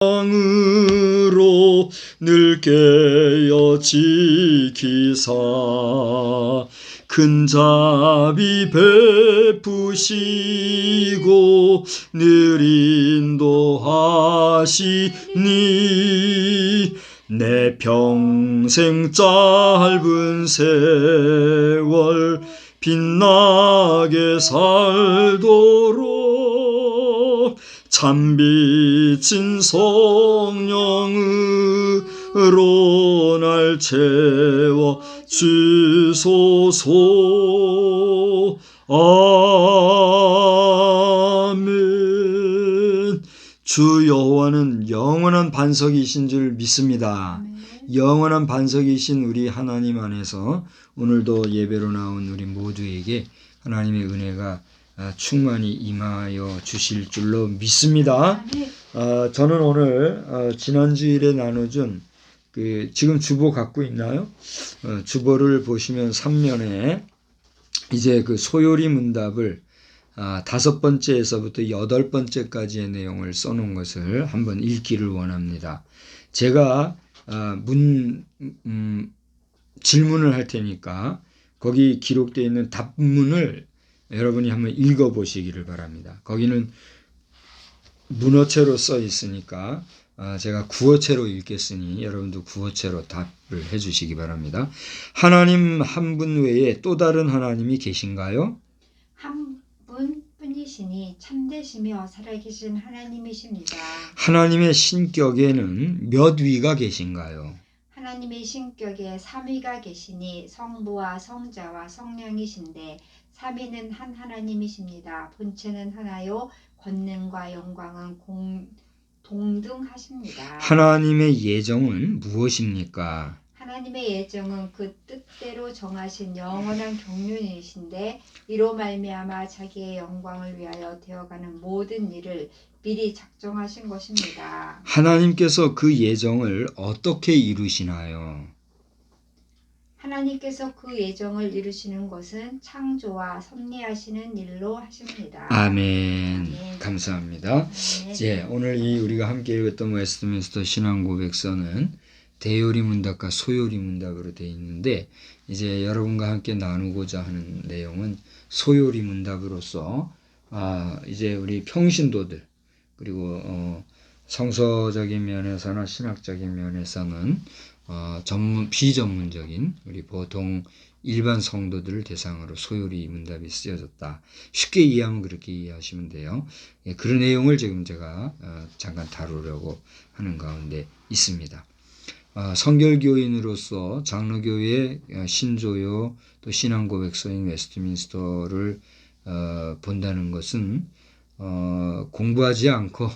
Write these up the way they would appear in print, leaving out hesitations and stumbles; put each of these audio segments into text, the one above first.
으로 늘 깨어 지키사 큰 자비 베푸시고 늘 인도하시니 내 평생 짧은 세월 빛나게 살도록 참빛인 성령으로 날 채워 주소서. 아멘. 주 여호와는 영원한 반석이신 줄 믿습니다. 영원한 반석이신 우리 하나님 안에서 오늘도 예배로 나온 우리 모두에게 하나님의 은혜가 충만히 임하여 주실 줄로 믿습니다. 저는 오늘 지난주일에 나눠준 지금 주보 갖고 있나요? 주보를 보시면 3면에 이제 소요리 문답을 5번째에서부터 8번째까지의 내용을 써놓은 것을 한번 읽기를 원합니다. 제가 질문을 할 테니까 거기 기록되어 있는 답문을 여러분이 한번 읽어보시기를 바랍니다. 거기는 문어체로 써 있으니까 제가 구어체로 읽겠으니 여러분도 구어체로 답을 해주시기 바랍니다. 하나님 한 분 외에 또 다른 하나님이 계신가요? 한 분뿐이시니 참되시며 살아계신 하나님이십니다. 하나님의 신격에는 몇 위가 계신가요? 하나님의 신격에 3위가 계시니 성부와 성자와 성령이신데 3위는 한 하나님이십니다. 본체는 하나요 권능과 영광은 동등하십니다. 하나님의 예정은 무엇입니까? 하나님의 예정은 그 뜻대로 정하신 영원한 경륜이신데 이로 말미암아 자기의 영광을 위하여 되어가는 모든 일을 미리 작정하신 것입니다. 하나님께서 그 예정을 어떻게 이루시나요? 하나님께서 그 예정을 이루시는 것은 창조와 섭리하시는 일로 하십니다. 아멘. 아멘. 감사합니다. 아멘. 예, 오늘 우리가 함께 읽었던 웨스트민스터 신앙고백서는 대요리 문답과 소요리 문답으로 되어 있는데 이제 여러분과 함께 나누고자 하는 내용은 소요리 문답으로서 이제 우리 평신도들 그리고 성서적인 면에서나 신학적인 면에서는 비전문적인 우리 보통 일반 성도들을 대상으로 소요리 문답이 쓰여졌다. 쉽게 이해하면 그렇게 이해하시면 돼요. 예, 그런 내용을 지금 제가 잠깐 다루려고 하는 가운데 있습니다. 성결교인으로서 장로교회 신조요 또 신앙고백서인 웨스트민스터를 본다는 것은 공부하지 않고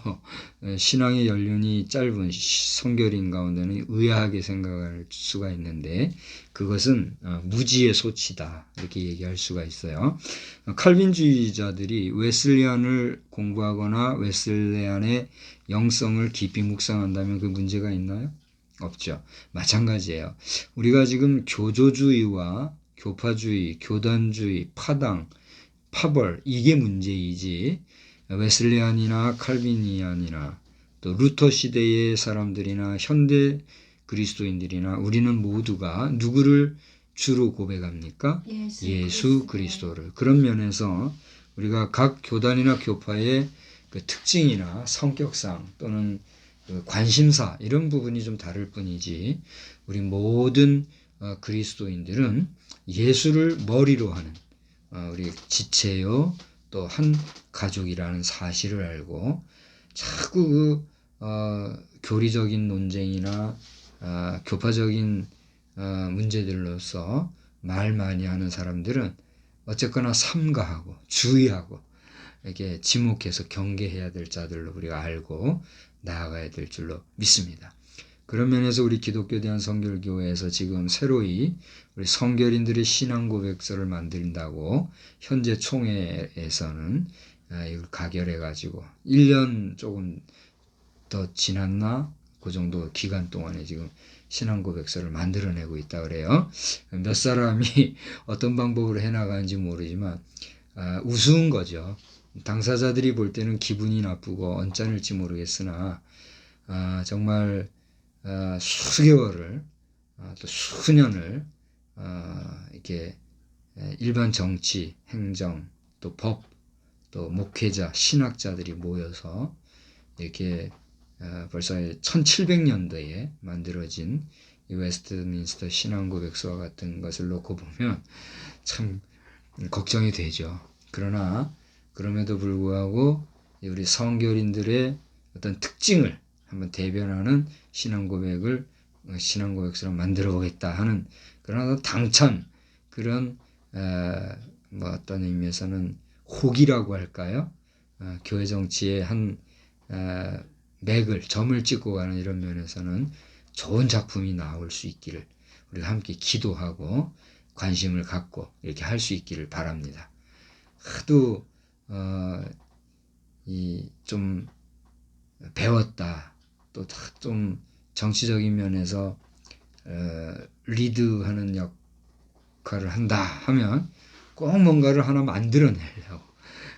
신앙의 연륜이 짧은 성결인 가운데는 의아하게 생각할 수가 있는데 그것은 무지의 소치다 이렇게 얘기할 수가 있어요. 칼빈주의자들이 웨슬리안을 공부하거나 웨슬리안의 영성을 깊이 묵상한다면 그 문제가 있나요? 없죠. 마찬가지예요. 우리가 지금 교조주의와 교파주의, 교단주의, 파당, 파벌 이게 문제이지 웨슬리안이나 칼빈이안이나 또 루터 시대의 사람들이나 현대 그리스도인들이나 우리는 모두가 누구를 주로 고백합니까? 예수 그리스도를. 그런 면에서 우리가 각 교단이나 교파의 그 특징이나 성격상 또는 그 관심사 이런 부분이 좀 다를 뿐이지 우리 모든 그리스도인들은 예수를 머리로 하는 우리 지체요 또 한 가족이라는 사실을 알고 자꾸 교리적인 논쟁이나 교파적인 문제들로서 말 많이 하는 사람들은 어쨌거나 삼가하고 주의하고 이렇게 지목해서 경계해야 될 자들로 우리가 알고 나아가야 될 줄로 믿습니다. 그런 면에서 우리 기독교 대한성결교회에서 지금 새로이 우리 성결인들의 신앙고백서를 만든다고 현재 총회에서는 이걸 가결해가지고 1년 조금 더 지났나? 그 정도 기간 동안에 지금 신앙고백서를 만들어내고 있다 그래요. 몇 사람이 어떤 방법으로 해나가는지 모르지만 우스운 거죠. 당사자들이 볼 때는 기분이 나쁘고 언짢을지 모르겠으나 정말 수개월을 또 수년을 이렇게 일반 정치, 행정, 또 법, 또 목회자, 신학자들이 모여서 이렇게 벌써 1700년도에 만들어진 이 웨스트민스터 신앙고백서와 같은 것을 놓고 보면 참 걱정이 되죠. 그러나 그럼에도 불구하고 우리 성교인들의 어떤 특징을 한번 대변하는 신앙고백서로 만들어 보겠다 하는 그런 당찬 그런 뭐 어떤 의미에서는 혹이라고 할까요? 교회 정치의 한 점을 찍고 가는 이런 면에서는 좋은 작품이 나올 수 있기를 우리가 함께 기도하고 관심을 갖고 이렇게 할 수 있기를 바랍니다. 하도 좀 배웠다, 또 좀 정치적인 면에서 리드하는 역할을 한다 하면 꼭 뭔가를 하나 만들어내려고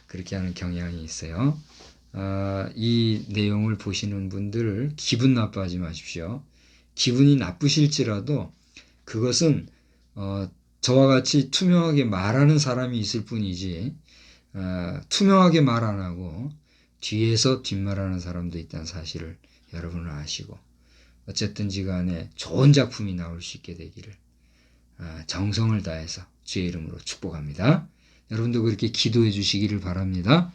그렇게 하는 경향이 있어요. 이 내용을 보시는 분들 기분 나빠하지 마십시오. 기분이 나쁘실지라도 그것은 저와 같이 투명하게 말하는 사람이 있을 뿐이지 투명하게 말 안 하고 뒤에서 뒷말하는 사람도 있다는 사실을 여러분은 아시고 어쨌든지 간에 좋은 작품이 나올 수 있게 되기를 정성을 다해서 주의 이름으로 축복합니다. 여러분도 그렇게 기도해 주시기를 바랍니다.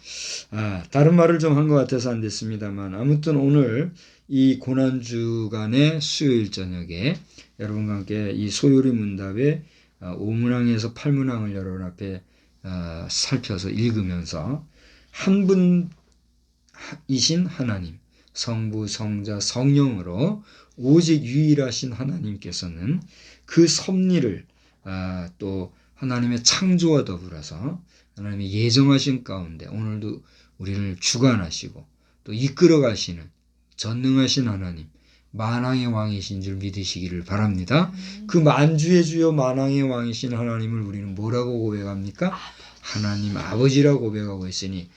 다른 말을 좀 한 것 같아서 안 됐습니다만 아무튼 오늘 이 고난주간의 수요일 저녁에 여러분과 함께 이 소요리 문답의 5문항에서 8문항을 여러분 앞에 살펴서 읽으면서 한 분이신 하나님, 성부, 성자, 성령으로 오직 유일하신 하나님께서는 그 섭리를 또 하나님의 창조와 더불어서 하나님의 예정하신 가운데 오늘도 우리를 주관하시고 또 이끌어 가시는 전능하신 하나님, 만왕의 왕이신 줄 믿으시기를 바랍니다. 그 만주의 주여 만왕의 왕이신 하나님을 우리는 뭐라고 고백합니까? 하나님 아버지라고 고백하고 있으니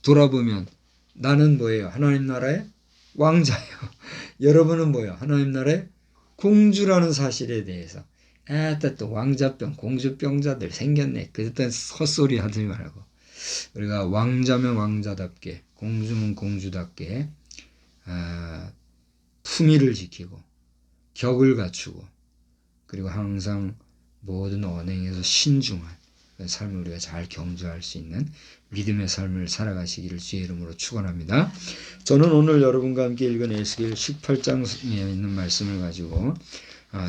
돌아보면 나는 뭐예요? 하나님 나라의 왕자예요. 여러분은 뭐예요? 하나님 나라의 공주라는 사실에 대해서 또 왕자병, 공주병자들 생겼네. 그랬던 헛소리 하지 말고 우리가 왕자면 왕자답게, 공주면 공주답게 품위를 지키고 격을 갖추고 그리고 항상 모든 언행에서 신중한 삶을 우리가 잘 경주할 수 있는 믿음의 삶을 살아가시기를 주의 이름으로 축원합니다. 저는 오늘 여러분과 함께 읽은 에스겔 18장에 있는 말씀을 가지고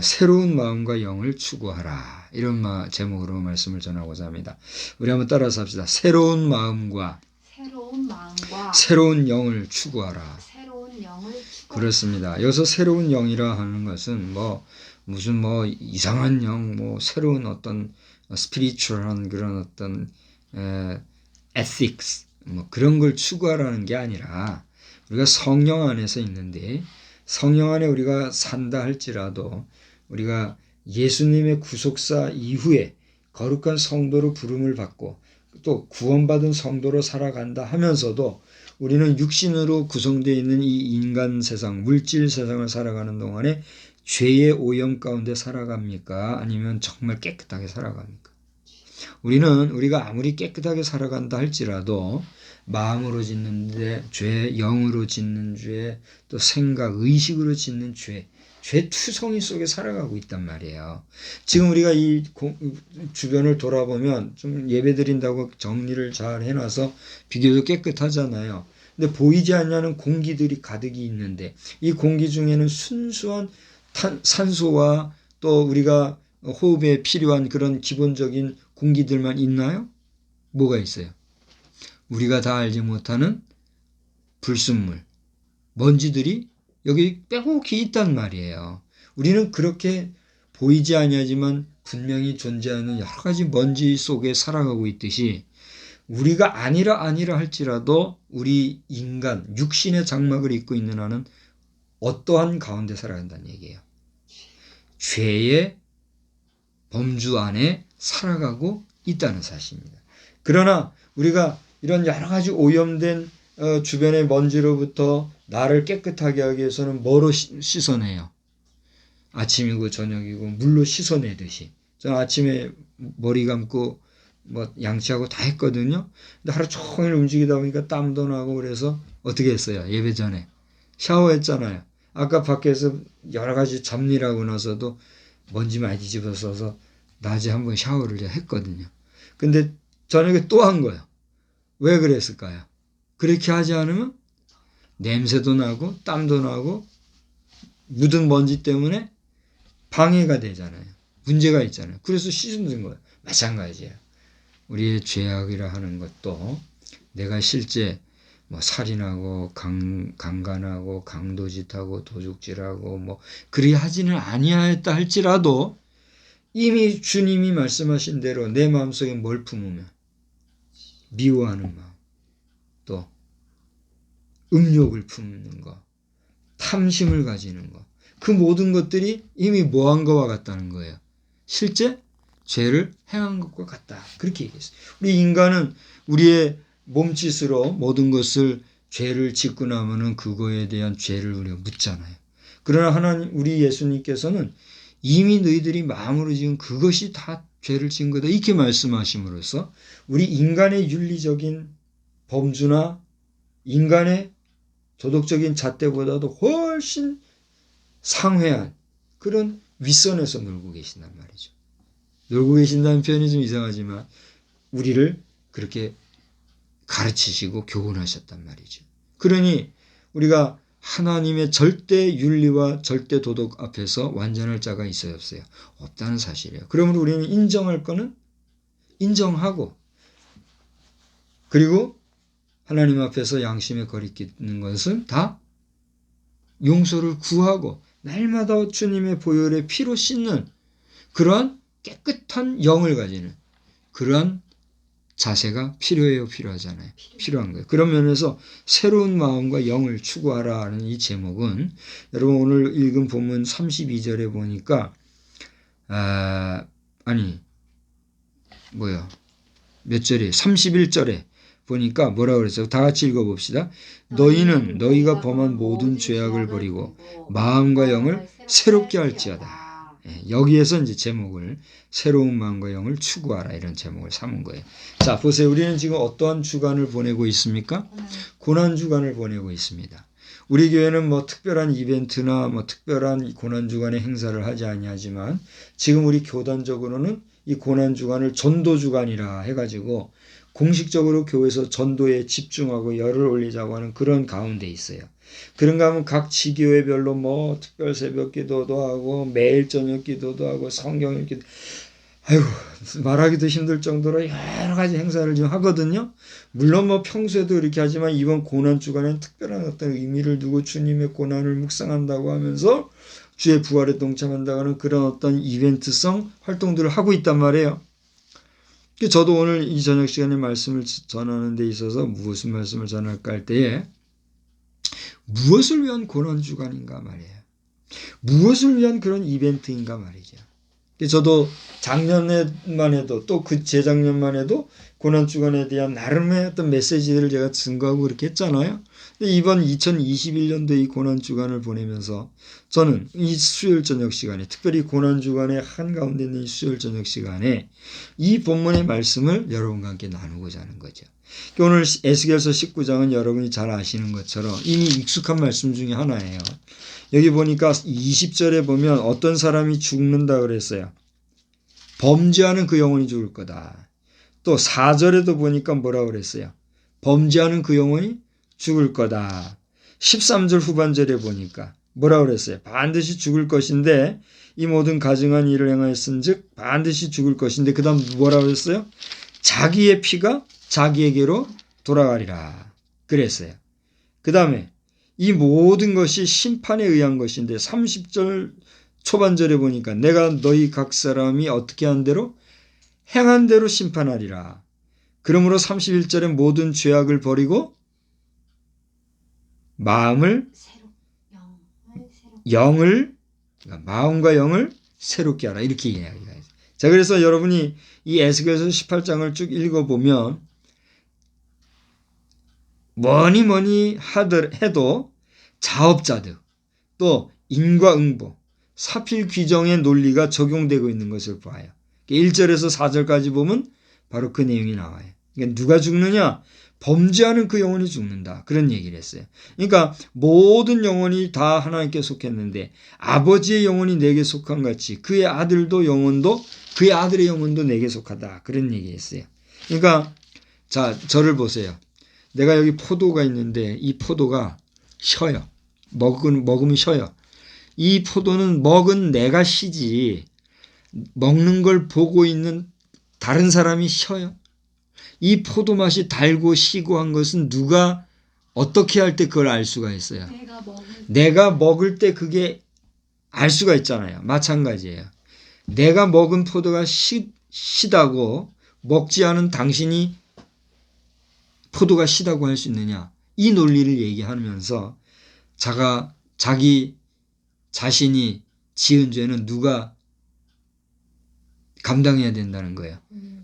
새로운 마음과 영을 추구하라 이런 제목으로 말씀을 전하고자 합니다. 우리 한번 따라서 합시다. 새로운 마음과 새로운 영을 추구하라. 그렇습니다. 여기서 새로운 영이라 하는 것은 무슨 이상한 영, 새로운 어떤 스피리추얼한 그런 어떤 ethics 그런 걸 추구하라는 게 아니라 우리가 성령 안에서 있는데 성령 안에 우리가 산다 할지라도 우리가 예수님의 구속사 이후에 거룩한 성도로 부름을 받고 또 구원받은 성도로 살아간다 하면서도 우리는 육신으로 구성되어 있는 이 인간 세상, 물질 세상을 살아가는 동안에 죄의 오염 가운데 살아갑니까? 아니면 정말 깨끗하게 살아갑니까? 우리가 아무리 깨끗하게 살아간다 할지라도 마음으로 짓는 죄, 영으로 짓는 죄, 또 생각, 의식으로 짓는 죄 투성이 속에 살아가고 있단 말이에요. 지금 우리가 이 주변을 돌아보면 좀 예배드린다고 정리를 잘 해놔서 비교적 깨끗하잖아요. 근데 보이지 않는 공기들이 가득히 있는데 이 공기 중에는 순수한 산소와 또 우리가 호흡에 필요한 그런 기본적인 공기들만 있나요? 뭐가 있어요? 우리가 다 알지 못하는 불순물, 먼지들이 여기 빼곡히 있단 말이에요. 우리는 그렇게 보이지 아니하지만 분명히 존재하는 여러 가지 먼지 속에 살아가고 있듯이 우리가 아니라 할지라도 우리 인간, 육신의 장막을 입고 있는 한은 어떠한 가운데 살아간다는 얘기예요. 죄의 범주 안에 살아가고 있다는 사실입니다. 그러나 우리가 이런 여러 가지 오염된 주변의 먼지로부터 나를 깨끗하게 하기 위해서는 뭐로 씻어내요? 아침이고 저녁이고 물로 씻어내듯이. 저는 아침에 머리 감고 뭐 양치하고 다 했거든요. 근데 하루 종일 움직이다 보니까 땀도 나고 그래서 어떻게 했어요? 예배 전에 샤워했잖아요. 아까 밖에서 여러 가지 잡일하고 나서도 먼지 많이 뒤집어서서 낮에 한번 샤워를 했거든요. 근데 저녁에 또 한 거예요. 왜 그랬을까요? 그렇게 하지 않으면 냄새도 나고 땀도 나고 묻은 먼지 때문에 방해가 되잖아요. 문제가 있잖아요. 그래서 씻는 거예요. 마찬가지예요. 우리의 죄악이라 하는 것도 내가 실제 뭐 살인하고 강간하고 강도짓하고 도둑질하고 뭐 그리 하지는 아니하였다 할지라도 이미 주님이 말씀하신 대로 내 마음속에 뭘 품으면 미워하는 마음, 또 음욕을 품는 것, 탐심을 가지는 것, 그 모든 것들이 이미 뭐한 것과 같다는 거예요. 실제 죄를 행한 것과 같다. 그렇게 얘기했어요. 우리 인간은 우리의 몸짓으로 모든 것을 죄를 짓고 나면은 그거에 대한 죄를 우리가 묻잖아요. 그러나 하나님, 우리 예수님께서는 이미 너희들이 마음으로 지은 그것이 다 죄를 지은 거다. 이렇게 말씀하심으로써 우리 인간의 윤리적인 범주나 인간의 도덕적인 잣대보다도 훨씬 상회한 그런 윗선에서 놀고 계신단 말이죠. 놀고 계신다는 표현이 좀 이상하지만 우리를 그렇게 가르치시고 교훈하셨단 말이죠. 그러니 우리가 하나님의 절대 윤리와 절대 도덕 앞에서 완전할 자가 있어요, 없어요? 없다는 사실이에요. 그러면 우리는 인정할 거는 인정하고, 그리고 하나님 앞에서 양심에 거리끼는 것은 다 용서를 구하고 날마다 주님의 보혈의 피로 씻는 그러한 깨끗한 영을 가지는 그러한 자세가 필요하잖아요. 필요한 거예요. 그런 면에서 새로운 마음과 영을 추구하라 하는 이 제목은 여러분 오늘 읽은 본문 32절에 보니까 몇 절에 31절에 보니까 뭐라고 그랬어요? 다 같이 읽어봅시다. 너희는 너희가 범한 모든 죄악을 버리고 마음과 영을 새롭게 할지어다. 여기에서 이제 제목을 새로운 마음과 영을 추구하라 이런 제목을 삼은 거예요. 자, 보세요. 우리는 지금 어떠한 주간을 보내고 있습니까? 고난 주간을 보내고 있습니다. 우리 교회는 뭐 특별한 이벤트나 뭐 특별한 고난 주간의 행사를 하지 아니하지만 지금 우리 교단적으로는 이 고난 주간을 전도 주간이라 해가지고 공식적으로 교회에서 전도에 집중하고 열을 올리자고 하는 그런 가운데 있어요. 그런가 하면 각 지교회별로 뭐 특별 새벽 기도도 하고 매일 저녁 기도도 하고 성경 읽기도, 아이고 말하기도 힘들 정도로 여러 가지 행사를 좀 하거든요. 물론 뭐 평소에도 이렇게 하지만 이번 고난 주간에는 특별한 어떤 의미를 두고 주님의 고난을 묵상한다고 하면서 주의 부활에 동참한다고 하는 그런 어떤 이벤트성 활동들을 하고 있단 말이에요. 저도 오늘 이 저녁 시간에 말씀을 전하는 데 있어서 무슨 말씀을 전할까 할 때에 무엇을 위한 고난주간인가 말이에요. 무엇을 위한 그런 이벤트인가 말이죠. 저도 작년에만 해도 또 그 재작년만 해도 고난주간에 대한 나름의 어떤 메시지들을 제가 증거하고 그렇게 했잖아요. 근데 이번 2021년도 이 고난주간을 보내면서 저는 이 수요일 저녁 시간에 특별히 고난주간의 한가운데 있는 이 수요일 저녁 시간에 이 본문의 말씀을 여러분과 함께 나누고자 하는 거죠. 오늘 에스겔서 19장은 여러분이 잘 아시는 것처럼 이미 익숙한 말씀 중에 하나예요. 여기 보니까 20절에 보면 어떤 사람이 죽는다 그랬어요. 범죄하는 그 영혼이 죽을 거다. 또 4절에도 보니까 뭐라고 그랬어요. 범죄하는 그 영혼이 죽을 거다. 13절 후반절에 보니까 뭐라고 그랬어요. 반드시 죽을 것인데 이 모든 가증한 일을 행하였은 즉 반드시 죽을 것인데 그 다음 뭐라고 그랬어요. 자기의 피가 자기에게로 돌아가리라 그랬어요. 그 다음에 이 모든 것이 심판에 의한 것인데 30절 초반절에 보니까 내가 너희 각 사람이 어떻게 한 대로 행한 대로 심판하리라. 그러므로 31절에 모든 죄악을 버리고 영을 그러니까 마음과 영을 새롭게 하라 이렇게 이야기가 있어요. 자, 그래서 여러분이 이 에스겔서 18장을 쭉 읽어보면 뭐니 해도 자업자득 또 인과응보 사필 규정의 논리가 적용되고 있는 것을 봐요. 1절에서 4절까지 보면 바로 그 내용이 나와요. 그러니까 누가 죽느냐? 범죄하는 그 영혼이 죽는다. 그런 얘기를 했어요. 그러니까 모든 영혼이 다 하나님께 속했는데 아버지의 영혼이 내게 속한 같이 그의 아들도 영혼도 그의 아들의 영혼도 내게 속하다. 그런 얘기했어요. 그러니까 자, 저를 보세요. 내가 여기 포도가 있는데 이 포도가 쉬어요. 먹으면 쉬어요. 이 포도는 먹은 내가 쉬지 먹는 걸 보고 있는 다른 사람이 쉬어요. 이 포도 맛이 달고 시고 한 것은 누가 어떻게 할 때 그걸 알 수가 있어요. 내가 먹을 때 그게 알 수가 있잖아요. 마찬가지예요. 내가 먹은 포도가 시다고 먹지 않은 당신이 포도가 시다고 할 수 있느냐. 이 논리를 얘기하면서 자기 자신이 지은 죄는 누가 감당해야 된다는 거예요.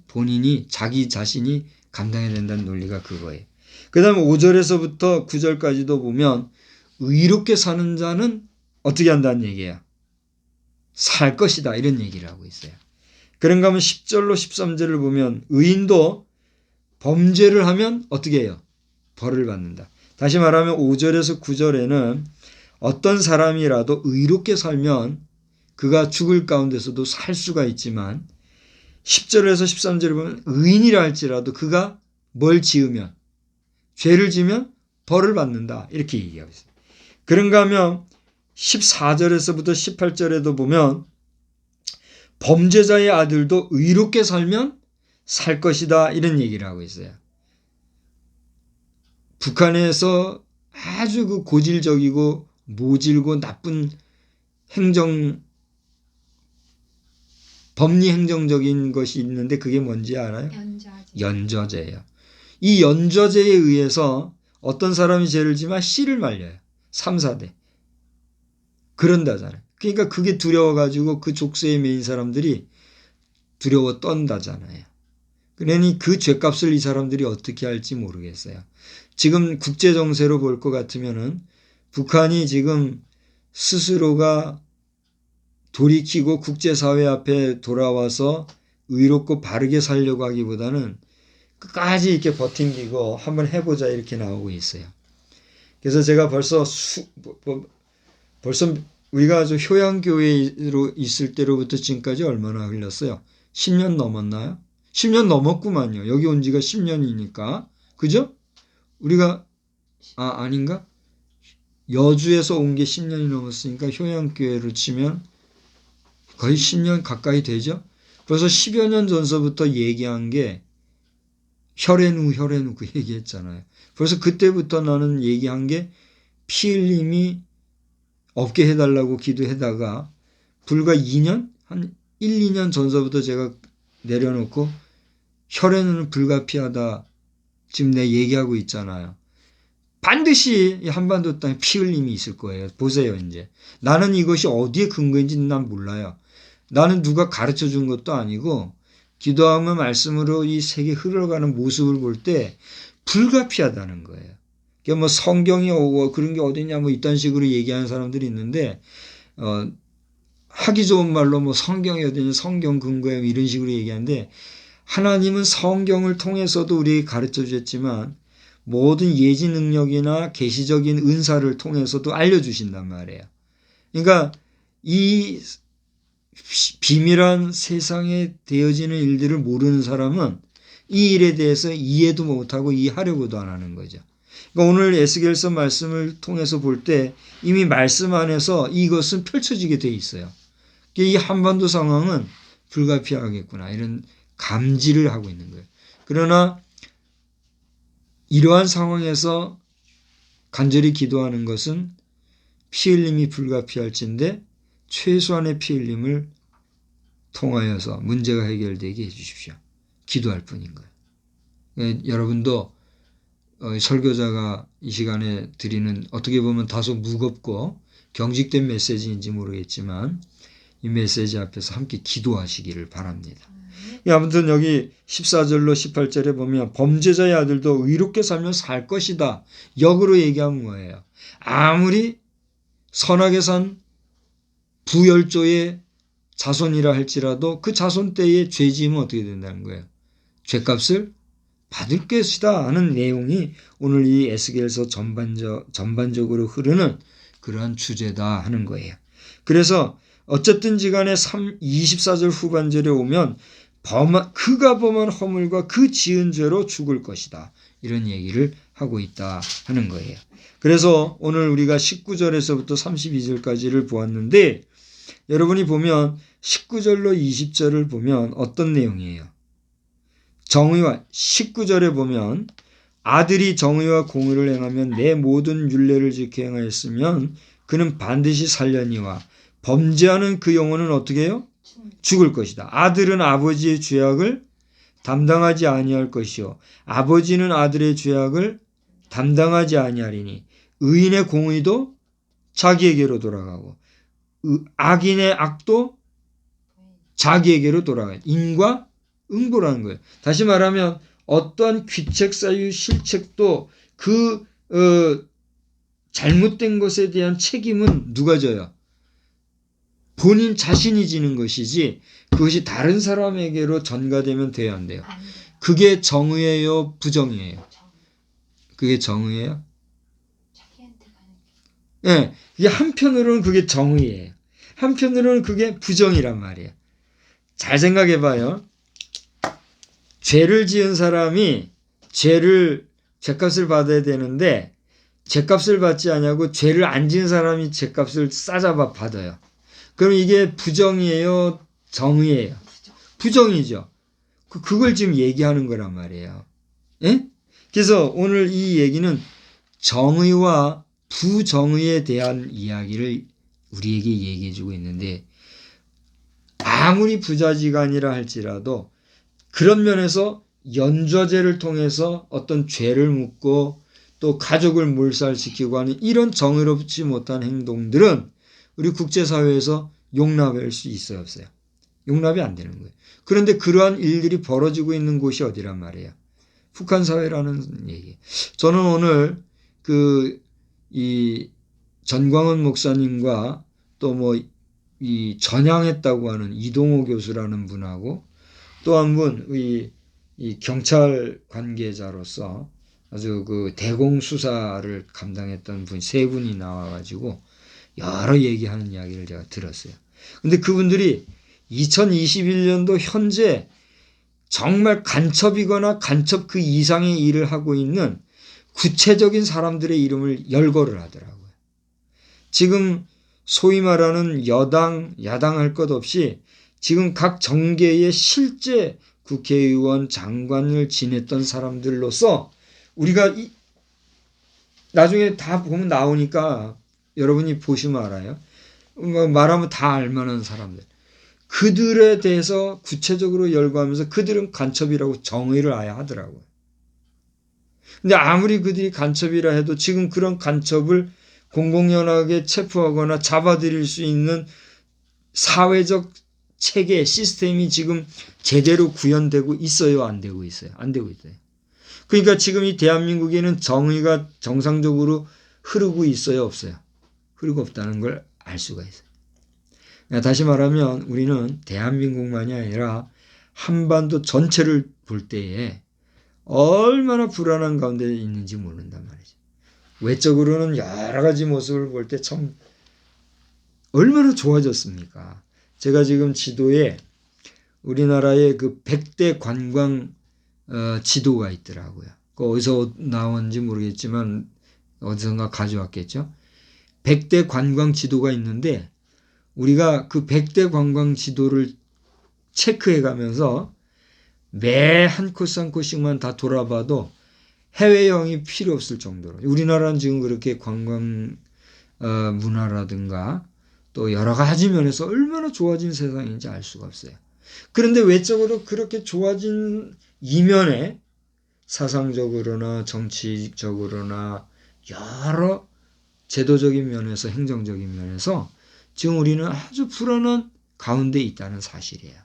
본인이 자기 자신이 감당해야 된다는 논리가 그거예요. 그 다음에 5절에서부터 9절까지도 보면 의롭게 사는 자는 어떻게 한다는 얘기예요. 살 것이다 이런 얘기를 하고 있어요. 그런가 하면 10절로 13절을 보면 의인도 범죄를 하면 어떻게 해요? 벌을 받는다. 다시 말하면 5절에서 9절에는 어떤 사람이라도 의롭게 살면 그가 죽을 가운데서도 살 수가 있지만 10절에서 13절을 보면 의인이라 할지라도 그가 뭘 지으면 죄를 지면 벌을 받는다 이렇게 얘기하고 있어요. 그런가 하면 14절에서부터 18절에도 보면 범죄자의 아들도 의롭게 살면 살 것이다 이런 얘기를 하고 있어요. 북한에서 아주 그 고질적이고 모질고 나쁜 법리 행정적인 것이 있는데 그게 뭔지 알아요? 연좌제예요. 이 연좌제에 의해서 어떤 사람이 죄를 지면 씨를 말려요. 3, 4대. 그런다잖아요. 그러니까 그게 두려워가지고 그 족쇄에 매인 사람들이 두려워 떤다잖아요. 그러니 그 죄값을 이 사람들이 어떻게 할지 모르겠어요. 지금 국제정세로 볼 것 같으면은 북한이 지금 스스로가 돌이키고 국제사회 앞에 돌아와서 의롭고 바르게 살려고 하기보다는 끝까지 이렇게 버팅기고 한번 해보자 이렇게 나오고 있어요. 그래서 제가 벌써 우리가 아주 효양교회로 있을 때로부터 지금까지 얼마나 흘렀어요? 10년 넘었나요? 10년 넘었구만요. 여기 온 지가 10년이니까. 그죠? 우리가 아닌가? 여주에서 온 게 10년이 넘었으니까 효양교회로 치면 거의 10년 가까이 되죠. 벌써 10여 년 전서부터 얘기한 게 혈애누 그 얘기했잖아요. 벌써 그때부터 나는 얘기한 게 피 흘림이 없게 해달라고 기도하다가 불과 2년? 한 1, 2년 전서부터 제가 내려놓고 혈애는 불가피하다 지금 내가 얘기하고 있잖아요. 반드시 한반도 땅에 피 흘림이 있을 거예요. 보세요 이제. 나는 이것이 어디에 근거인지는 난 몰라요. 나는 누가 가르쳐 준 것도 아니고 기도하면 말씀으로 이 세계 흘러가는 모습을 볼 때 불가피하다는 거예요. 그러니까 뭐 성경이 오고 그런 게 어디냐 뭐 이딴 식으로 얘기하는 사람들이 있는데 하기 좋은 말로 뭐 성경이 어디냐 성경 근거에 이런 식으로 얘기하는데 하나님은 성경을 통해서도 우리에게 가르쳐 주셨지만 모든 예지 능력이나 계시적인 은사를 통해서도 알려주신단 말이에요. 그러니까 이 비밀한 세상에 되어지는 일들을 모르는 사람은 이 일에 대해서 이해도 못하고 이해하려고도 안 하는 거죠. 그러니까 오늘 에스겔서 말씀을 통해서 볼 때 이미 말씀 안에서 이것은 펼쳐지게 돼 있어요. 이 한반도 상황은 불가피하겠구나 이런 감지를 하고 있는 거예요. 그러나 이러한 상황에서 간절히 기도하는 것은 피 흘림이 불가피할진데 최소한의 피 흘림을 통하여서 문제가 해결되게 해주십시오. 기도할 뿐인 거예요. 여러분도 설교자가 이 시간에 드리는 어떻게 보면 다소 무겁고 경직된 메시지인지 모르겠지만 이 메시지 앞에서 함께 기도하시기를 바랍니다. 아무튼 여기 14절로 18절에 보면 범죄자의 아들도 의롭게 살면 살 것이다. 역으로 얘기하면 뭐예요? 아무리 선하게 산 부열조의 자손이라 할지라도 그 자손 때에 죄 지으면 어떻게 된다는 거예요? 죄값을 받을 것이다 하는 내용이 오늘 이 에스겔서 전반적으로 흐르는 그러한 주제다 하는 거예요. 그래서 어쨌든지 간에 24절 후반절에 오면 그가 범한 허물과 그 지은 죄로 죽을 것이다. 이런 얘기를 하고 있다 하는 거예요. 그래서 오늘 우리가 19절에서부터 32절까지를 보았는데 여러분이 보면 19절로 20절을 보면 어떤 내용이에요? 정의와 19절에 보면 아들이 정의와 공의를 행하면 내 모든 율례를 지켜 행하였으면 그는 반드시 살려니와 범죄하는 그 영혼은 어떻게 해요? 죽을 것이다. 아들은 아버지의 죄악을 담당하지 아니할 것이요 아버지는 아들의 죄악을 담당하지 아니하리니 의인의 공의도 자기에게로 돌아가고 악인의 악도 자기에게로 돌아가요. 인과 응보라는 거예요. 다시 말하면 어떠한 귀책 사유 실책도 그 잘못된 것에 대한 책임은 누가 져요? 본인 자신이 지는 것이지 그것이 다른 사람에게로 전가되면 돼야 안 돼요. 그게 정의예요? 부정이에요? 그게 정의예요? 예, 이게 한편으로는 그게 정의예요. 한편으로는 그게 부정이란 말이에요. 잘 생각해 봐요. 죄를 지은 사람이 죄값을 받아야 되는데 죄값을 받지 않냐고 죄를 안 지은 사람이 죄값을 싸잡아 받아요. 그럼 이게 부정이에요? 정의예요? 부정이죠. 그걸 지금 얘기하는 거란 말이에요. 예? 그래서 오늘 이 얘기는 정의와 부정의에 대한 이야기를 우리에게 얘기해 주고 있는데 아무리 부자지간이라 할지라도 그런 면에서 연좌제를 통해서 어떤 죄를 묻고 또 가족을 몰살시키고 하는 이런 정의롭지 못한 행동들은 우리 국제사회에서 용납할 수 있어요, 없어요? 용납이 안 되는 거예요. 그런데 그러한 일들이 벌어지고 있는 곳이 어디란 말이에요? 북한 사회라는 얘기. 저는 오늘 이 전광훈 목사님과 또 이 전향했다고 하는 이동호 교수라는 분하고 또 한 분 이 경찰 관계자로서 아주 그 대공 수사를 감당했던 분 세 분이 나와가지고 여러 얘기하는 이야기를 제가 들었어요. 근데 그분들이 2021년도 현재 정말 간첩이거나 간첩 그 이상의 일을 하고 있는 구체적인 사람들의 이름을 열거를 하더라고요. 지금 소위 말하는 여당, 야당 할 것 없이 지금 각 정계의 실제 국회의원, 장관을 지냈던 사람들로서 우리가 나중에 다 보면 나오니까 여러분이 보시면 알아요. 말하면 다 알만한 사람들. 그들에 대해서 구체적으로 열거하면서 그들은 간첩이라고 정의를 아예 하더라고요. 근데 아무리 그들이 간첩이라 해도 지금 그런 간첩을 공공연하게 체포하거나 잡아들일 수 있는 사회적 체계, 시스템이 지금 제대로 구현되고 있어요? 안 되고 있어요? 안 되고 있어요. 그러니까 지금 이 대한민국에는 정의가 정상적으로 흐르고 있어요? 없어요? 흐르고 없다는 걸 알 수가 있어요. 다시 말하면 우리는 대한민국만이 아니라 한반도 전체를 볼 때에 얼마나 불안한 가운데 있는지 모른단 말이죠. 외적으로는 여러 가지 모습을 볼 때 참 얼마나 좋아졌습니까? 제가 지금 지도에 우리나라의 그 100대 관광 지도가 있더라고요. 어디서 나온지 모르겠지만 어디선가 가져왔겠죠. 100대 관광 지도가 있는데 우리가 그 100대 관광 지도를 체크해 가면서 매 한 코스 한 코스씩만 다 돌아봐도 해외여행이 필요 없을 정도로 우리나라는 지금 그렇게 관광 문화라든가 또 여러 가지 면에서 얼마나 좋아진 세상인지 알 수가 없어요. 그런데 외적으로 그렇게 좋아진 이면에 사상적으로나 정치적으로나 여러 제도적인 면에서 행정적인 면에서 지금 우리는 아주 불안한 가운데 있다는 사실이에요.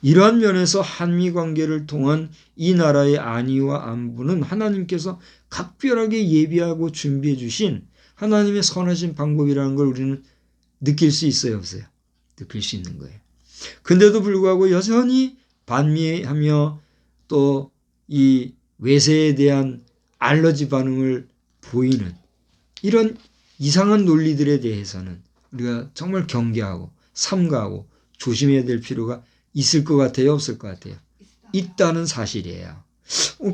이러한 면에서 한미 관계를 통한 이 나라의 안위와 안부는 하나님께서 각별하게 예비하고 준비해 주신 하나님의 선하신 방법이라는 걸 우리는 느낄 수 있어요, 없어요? 느낄 수 있는 거예요. 근데도 불구하고 여전히 반미하며 또 이 외세에 대한 알러지 반응을 보이는 이런 이상한 논리들에 대해서는 우리가 정말 경계하고 삼가하고 조심해야 될 필요가 있을 것 같아요, 없을 것 같아요? 있다는 사실이에요.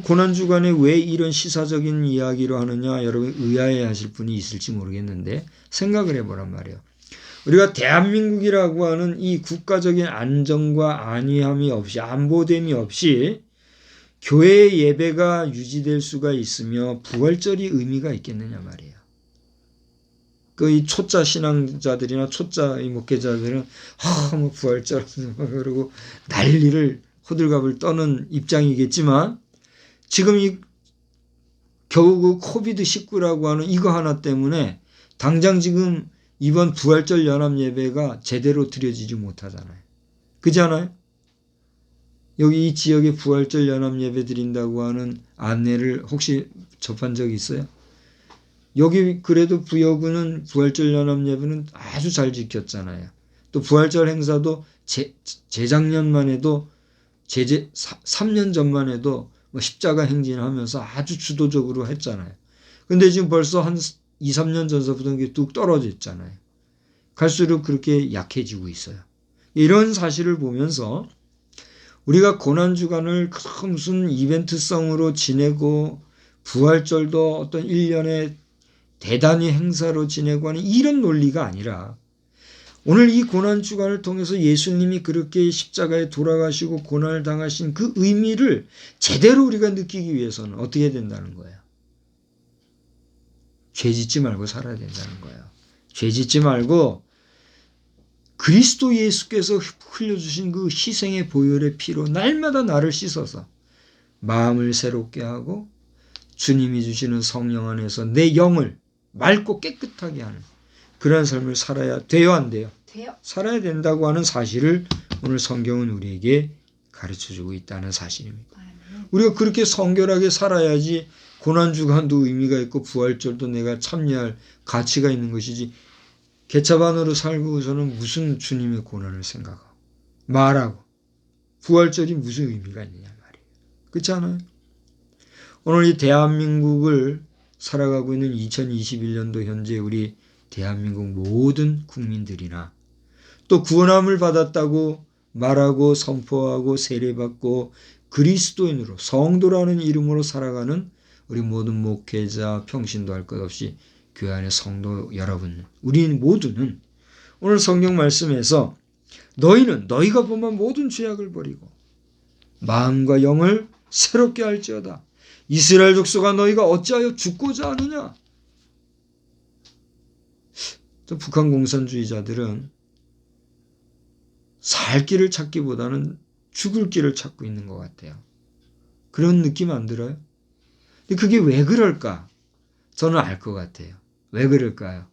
고난주간에 왜 이런 시사적인 이야기로 하느냐 여러분 의아해 하실 분이 있을지 모르겠는데 생각을 해보란 말이에요. 우리가 대한민국이라고 하는 이 국가적인 안정과 안위함이 없이 안보됨이 없이 교회의 예배가 유지될 수가 있으며 부활절이 의미가 있겠느냐 말이에요. 이 초짜 신앙자들이나 초짜 목회자들은 뭐 부활절 그러고 난리를 호들갑을 떠는 입장이겠지만 지금 이 겨우 그 코비드19라고 하는 이거 하나 때문에 당장 지금 이번 부활절 연합 예배가 제대로 드려지지 못하잖아요. 그렇지 않아요? 여기 이 지역에 부활절 연합 예배 드린다고 하는 안내를 혹시 접한 적이 있어요? 여기 그래도 부여구는 부활절 연합 예배는 아주 잘 지켰잖아요. 또 부활절 행사도 재작년만 해도 3년 전만 해도 십자가 행진하면서 아주 주도적으로 했잖아요. 근데 지금 벌써 한 2, 3년 전서부터 이게 뚝 떨어졌잖아요. 갈수록 그렇게 약해지고 있어요. 이런 사실을 보면서 우리가 고난주간을 무슨 이벤트성으로 지내고 부활절도 어떤 1년의 대단히 행사로 지내고 하는 이런 논리가 아니라 오늘 이 고난주간을 통해서 예수님이 그렇게 십자가에 돌아가시고 고난을 당하신 그 의미를 제대로 우리가 느끼기 위해서는 어떻게 해야 된다는 거예요? 죄 짓지 말고 살아야 된다는 거예요. 죄 짓지 말고 그리스도 예수께서 흘려주신 그 희생의 보혈의 피로 날마다 나를 씻어서 마음을 새롭게 하고 주님이 주시는 성령 안에서 내 영을 맑고 깨끗하게 하는 그런 삶을 살아야 돼요, 안 돼요? 돼요. 살아야 된다고 하는 사실을 오늘 성경은 우리에게 가르쳐주고 있다는 사실입니다. 우리가 그렇게 성결하게 살아야지 고난주간도 의미가 있고 부활절도 내가 참여할 가치가 있는 것이지 개차반으로 살고서는 무슨 주님의 고난을 생각하고 말하고 부활절이 무슨 의미가 있느냐 말이에요. 그렇지 않아요? 오늘 이 대한민국을 살아가고 있는 2021년도 현재 우리 대한민국 모든 국민들이나 또 구원함을 받았다고 말하고 선포하고 세례받고 그리스도인으로 성도라는 이름으로 살아가는 우리 모든 목회자 평신도 할 것 없이 교회 안의 성도 여러분 우리 모두는 오늘 성경 말씀에서 너희는 너희가 범한 모든 죄악을 버리고 마음과 영을 새롭게 할지어다. 이스라엘 족속아 너희가 어찌하여 죽고자 하느냐. 또 북한 공산주의자들은 살 길을 찾기보다는 죽을 길을 찾고 있는 것 같아요. 그런 느낌 안 들어요? 근데 그게 왜 그럴까? 저는 알 것 같아요. 왜 그럴까요?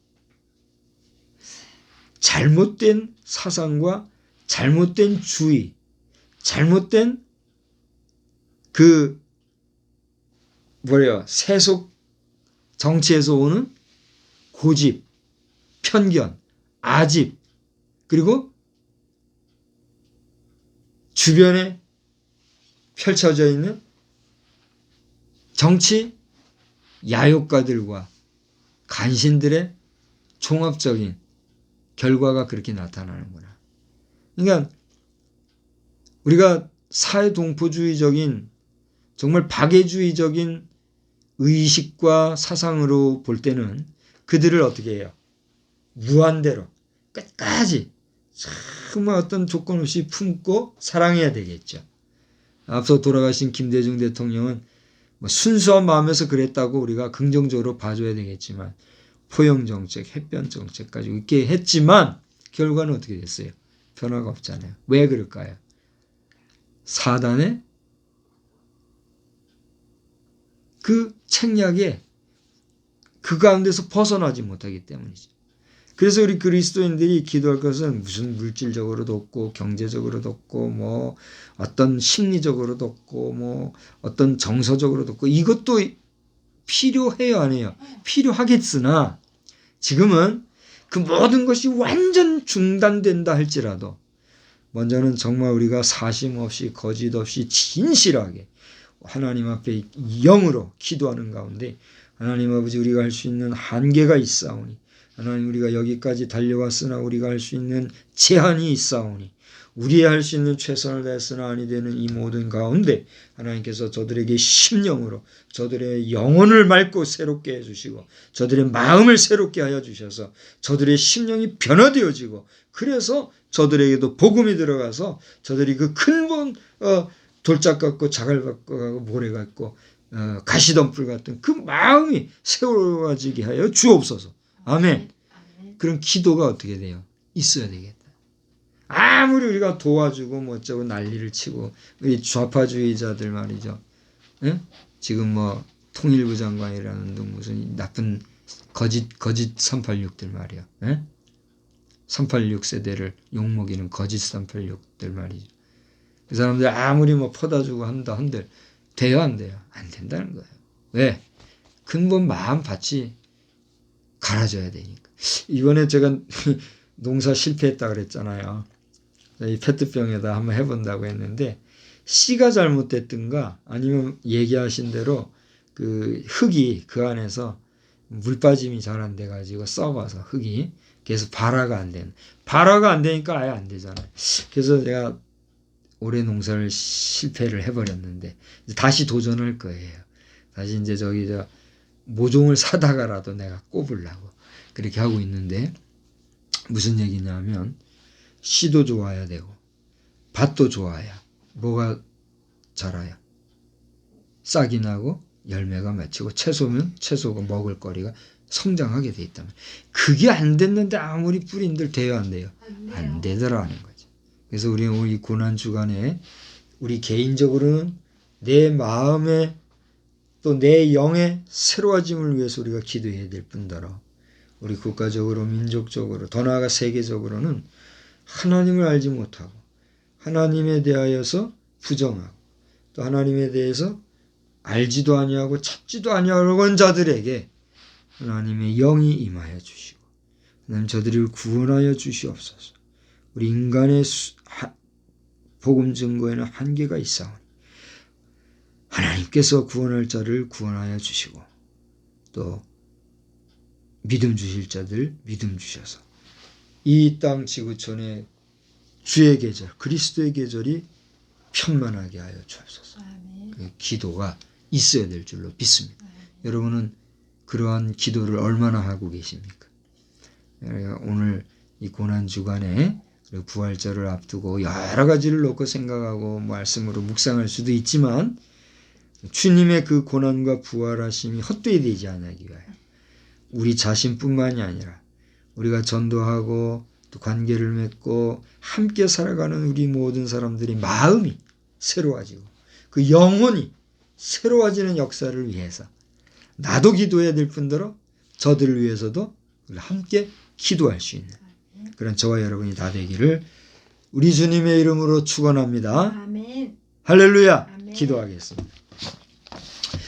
잘못된 사상과 잘못된 주의, 잘못된 세속 정치에서 오는 고집, 편견, 아집, 그리고 주변에 펼쳐져 있는 정치 야욕가들과 간신들의 종합적인 결과가 그렇게 나타나는구나. 그러니까 우리가 사회동포주의적인 정말 박애주의적인 의식과 사상으로 볼 때는 그들을 어떻게 해요? 무한대로 끝까지 정말 어떤 조건 없이 품고 사랑해야 되겠죠. 앞서 돌아가신 김대중 대통령은 순수한 마음에서 그랬다고 우리가 긍정적으로 봐줘야 되겠지만 포용정책, 햇변정책 가지고 이렇게 했지만 결과는 어떻게 됐어요? 변화가 없잖아요. 왜 그럴까요? 사단의 그 책략에 그 가운데서 벗어나지 못하기 때문이죠. 그래서 우리 그리스도인들이 기도할 것은 무슨 물질적으로도 없고 경제적으로도 없고 뭐 어떤 심리적으로도 없고 뭐 어떤 정서적으로도 없고 이것도 필요해요, 안 해요? 필요하겠으나 지금은 그 모든 것이 완전 중단된다 할지라도 먼저는 정말 우리가 사심 없이 거짓 없이 진실하게 하나님 앞에 영으로 기도하는 가운데 하나님 아버지 우리가 할 수 있는 한계가 있사오니 하나님 우리가 여기까지 달려왔으나 우리가 할 수 있는 제한이 있사오니 우리의 할 수 있는 최선을 다했으나 아니 되는 이 모든 가운데 하나님께서 저들에게 심령으로 저들의 영혼을 맑고 새롭게 해주시고 저들의 마음을 새롭게 하여 주셔서 저들의 심령이 변화되어지고 그래서 저들에게도 복음이 들어가서 저들이 그 큰 돌짝 같고 자갈 같고 모래 같고 가시덤불 같은 그 마음이 세워지게 하여 주옵소서. 아멘. 그런 기도가 어떻게 돼요? 있어야 되겠다. 아무리 우리가 도와주고 뭐 어쩌고 난리를 치고 우리 좌파주의자들 말이죠. 응? 지금 뭐 통일부 장관이라는 등 무슨 나쁜 거짓 386들 말이야. 응? 386 세대를 욕먹이는 거짓 386들 말이죠. 그 사람들 아무리 뭐 퍼다주고 한다 한들 돼요 안 돼요? 안 된다는 거예요. 왜? 근본 마음밭이 갈아져야 되니까. 이번에 제가 농사 실패했다 그랬잖아요. 이 페트병에다 한번 해본다고 했는데 씨가 잘못됐든가 아니면 얘기하신 대로 그 흙이 그 안에서 물 빠짐이 잘 안 돼가지고 썩어서 흙이 그래서 발화가 안 되는. 발화가 안 되니까 아예 안 되잖아요. 그래서 제가 올해 농사를 실패를 해버렸는데 다시 도전할 거예요. 다시 이제 모종을 사다가라도 내가 꼽으려고 그렇게 하고 있는데 무슨 얘기냐면 씨도 좋아야 되고 밭도 좋아야 뭐가 자라야 싹이 나고 열매가 맺히고 채소면 채소가 먹을 거리가 성장하게 돼 있다면 그게 안 됐는데 아무리 뿌린들 돼요 안 돼요? 안 되더라는 거죠. 그래서 우리 고난 주간에 우리 개인적으로는 내 마음에 또 내 영의 새로워짐을 위해서 우리가 기도해야 될 뿐더러 우리 국가적으로 민족적으로 더 나아가 세계적으로는 하나님을 알지 못하고 하나님에 대하여서 부정하고 또 하나님에 대해서 알지도 아니하고 찾지도 아니하는 자들에게 하나님의 영이 임하여 주시고 하나님 저들을 구원하여 주시옵소서. 우리 인간의 복음 증거에는 한계가 있사오니 하나님께서 구원할 자를 구원하여 주시고 또 믿음 주실 자들 믿음 주셔서 이 땅 지구촌에 주의 계절 그리스도의 계절이 편만하게 하여 주옵소서. 그 기도가 있어야 될 줄로 믿습니다. 여러분은 그러한 기도를 얼마나 하고 계십니까? 오늘 이 고난주간에 부활절을 앞두고 여러 가지를 놓고 생각하고 말씀으로 묵상할 수도 있지만 주님의 그 고난과 부활하심이 헛되이 되지 않기 위하여 우리 자신뿐만이 아니라 우리가 전도하고 또 관계를 맺고 함께 살아가는 우리 모든 사람들의 마음이 새로워지고 그 영혼이 새로워지는 역사를 위해서 나도 기도해야 될 뿐더러 저들을 위해서도 함께 기도할 수 있는 그런 저와 여러분이 다 되기를 우리 주님의 이름으로 축원합니다. 아멘. 할렐루야. 아멘. 기도하겠습니다.